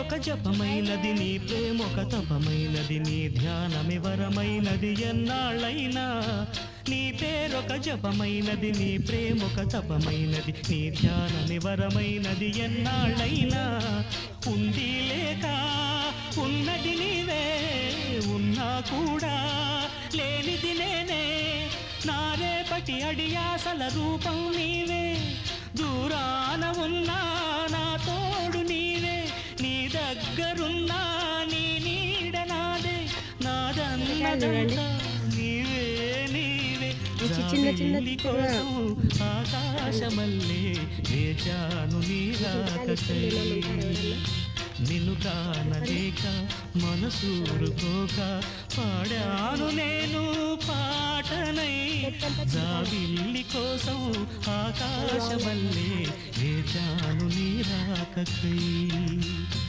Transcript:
పేరొక జపమైనది నీ ప్రేమొక తపమైనది నీ ధ్యానమి వరమైనది ఎన్నాళ్ళైనా నీ పేరొక జపమైనది నీ ప్రేమొక తపమైనది నీ ధ్యానమి వరమైనది ఎన్నాళ్ళైనా ఉండి లేక ఉన్నది నీవే ఉన్నా కూడా లేనిది నేనే నా రేపటి అడియాసల రూపం నీవే దూరాన ఉన్నా నా తోడు నీవే నీ దగ్గరున్నా నీ నీడ నాదే నాదన్నదంతా నీవే నీవే జాబిల్లి కోసం ఆకాశమల్లే వేచాను నీ రాకకై నిన్ను కానలేక మనసూరుకోక పాడాను నేను పాటనై జాబిల్లి కోసం ఆకాశమల్లే వేచాను నీ రాకకై